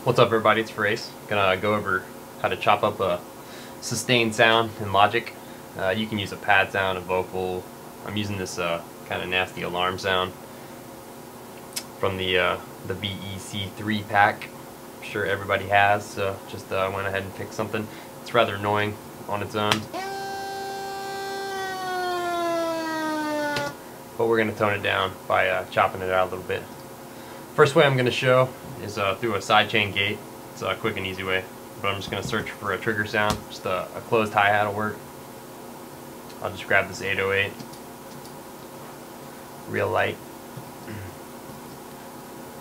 What's up, everybody? It's Farace. Gonna go over how to chop up a sustained sound in Logic. You can use a pad sound, a vocal. I'm using this kind of nasty alarm sound from the VEC3 pack. I'm sure everybody has, so just went ahead and picked something. It's rather annoying on its own, but we're gonna tone it down by chopping it out a little bit. First way I'm going to show is through a sidechain gate. It's a quick and easy way, but I'm just going to search for a trigger sound. Just a closed hi-hat will work. I'll just grab this 808, real light.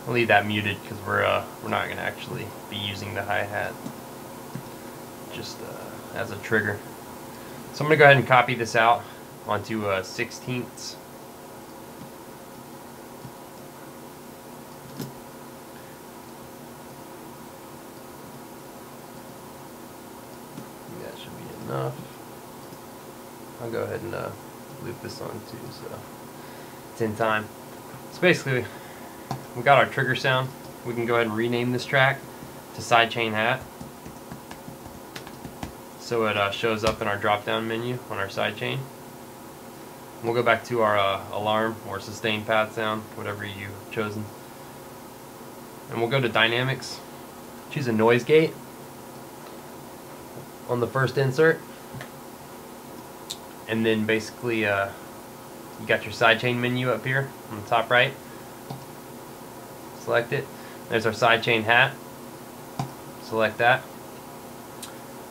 I'll leave that muted because we're not going to actually be using the hi-hat, just as a trigger. So I'm going to go ahead and copy this out onto 16ths. That should be enough. I'll go ahead and loop this on too, so it's in time. So basically, we got our trigger sound. We can go ahead and rename this track to Sidechain Hat, so it shows up in our drop-down menu on our sidechain. We'll go back to our alarm or sustained pad sound, whatever you've chosen, and we'll go to Dynamics. Choose a noise gate on the first insert, and then basically you got your sidechain menu up here on the top right. Select it. There's our sidechain hat. Select that,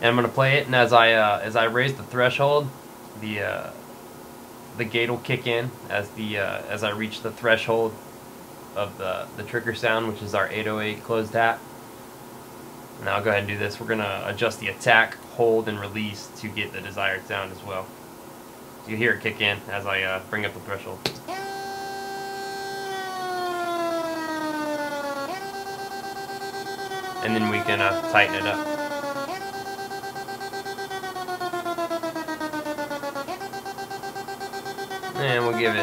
and I'm going to play it. And as I raise the threshold, the gate will kick in as I reach the threshold of the trigger sound, which is our 808 closed hat. And I'll go ahead and do this. We're going to adjust the attack, hold, and release to get the desired sound as well. So you hear it kick in as I bring up the threshold. And then we can tighten it up. And we'll give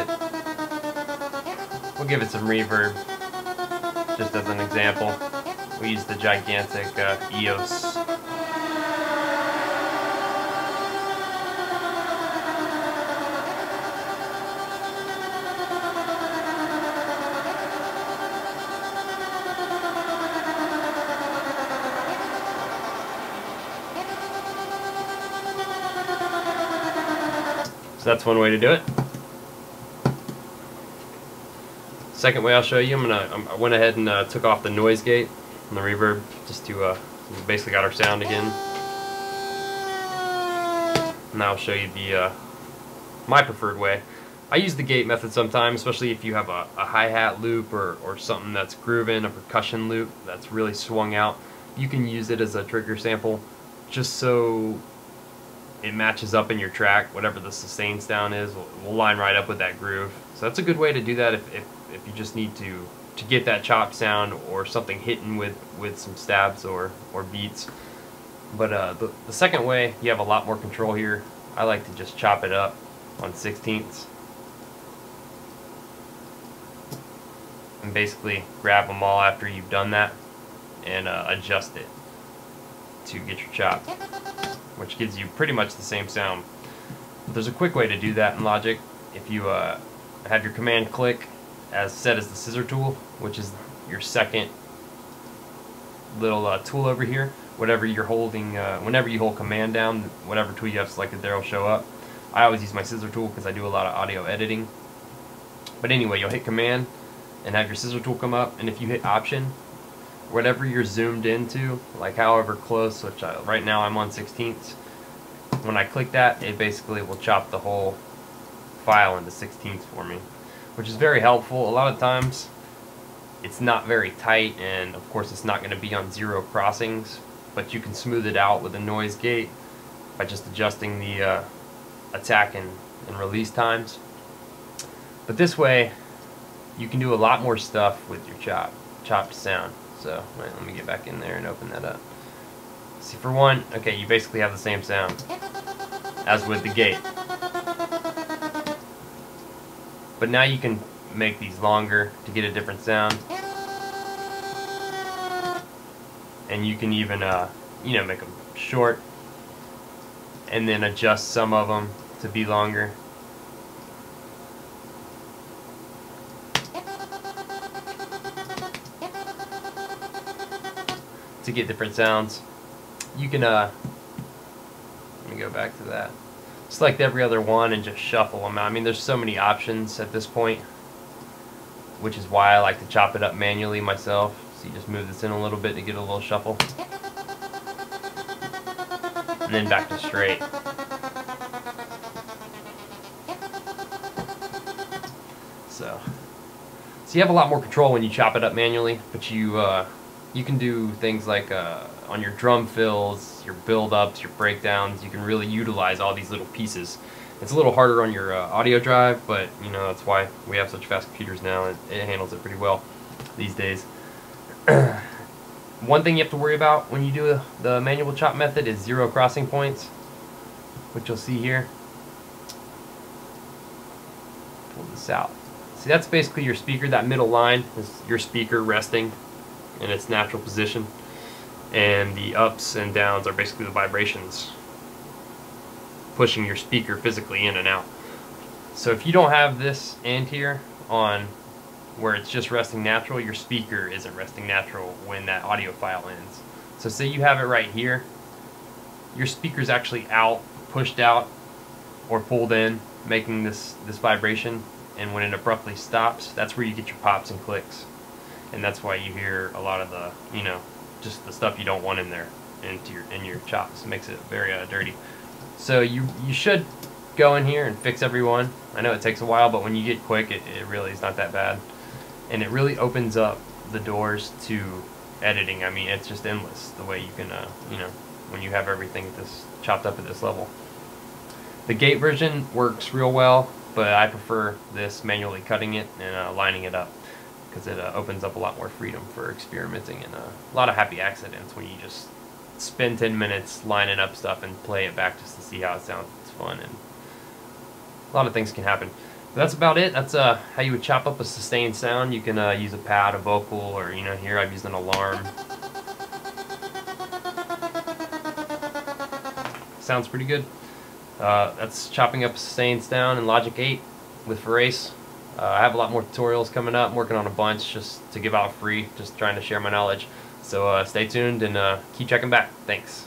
it some reverb, just as an example. We use the gigantic EOS. So that's one way to do it. Second way I'll show you, I went ahead and took off the noise gate and the reverb, just to we basically got our sound again. Now I'll show you the my preferred way. I use the gate method sometimes, especially if you have a hi-hat loop or something that's grooving, a percussion loop that's really swung out. You can use it as a trigger sample, just so it matches up in your track. Whatever the sustain sound is will line right up with that groove. So that's a good way to do that if you just need to get that chop sound or something hitting with some stabs or beats. But the second way, you have a lot more control here. I like to just chop it up on 16ths and basically grab them all after you've done that and adjust it to get your chop, which gives you pretty much the same sound. But there's a quick way to do that in Logic. If you have your command click as set as the scissor tool, which is your second little tool over here. Whatever you're holding, whenever you hold command down, whatever tool you have selected there will show up. I always use my scissor tool because I do a lot of audio editing. But anyway, you'll hit command and have your scissor tool come up, and if you hit option, whatever you're zoomed into, like however close, which right now I'm on 16ths, when I click that, it basically will chop the whole file into 16ths for me, which is very helpful. A lot of times it's not very tight, and of course it's not going to be on 0 crossings, but you can smooth it out with a noise gate by just adjusting the attack and release times. But this way you can do a lot more stuff with your chopped sound. So let me get back in there and open that up. See, for one, okay, you basically have the same sound as with the gate. But now you can make these longer to get a different sound. and you can even you know, make them short and then adjust some of them to be longer. To get different sounds. You can let me go back to that. Select every other one and just shuffle them out. I mean, there's so many options at this point, which is why I like to chop it up manually myself. So you just move this in a little bit to get a little shuffle. And then back to straight. So you have a lot more control when you chop it up manually, but you can do things like on your drum fills, your build-ups, your breakdowns. You can really utilize all these little pieces. It's a little harder on your audio drive, but you know, that's why we have such fast computers now. It handles it pretty well these days. One thing you have to worry about when you do the manual chop method is zero crossing points, which you'll see here. Pull this out. See, that's basically your speaker. That middle line is your speaker resting in its natural position, and the ups and downs are basically the vibrations pushing your speaker physically in and out. So if you don't have this end here on where it's just resting natural, your speaker isn't resting natural when that audio file ends. So say you have it right here, your speaker's actually out, pushed out, or pulled in, making this vibration, and when it abruptly stops, that's where you get your pops and clicks. And that's why you hear a lot of the, you know, just the stuff you don't want in there, in your chops. It makes it very dirty. So you should go in here and fix every one. I know it takes a while, but when you get quick, it really is not that bad. And it really opens up the doors to editing. I mean, it's just endless the way you can, you know, when you have everything this chopped up at this level. The gate version works real well, but I prefer this manually cutting it and lining it up, because it opens up a lot more freedom for experimenting and a lot of happy accidents when you just spend 10 minutes lining up stuff and play it back just to see how it sounds. It's fun, and a lot of things can happen. But that's about it. That's how you would chop up a sustained sound. You can use a pad, a vocal, or, you know, here I've used an alarm. Sounds pretty good. That's chopping up a sustained sound in Logic 8 with Farace. I have a lot more tutorials coming up. I'm working on a bunch just to give out free, just trying to share my knowledge. So stay tuned and keep checking back. Thanks.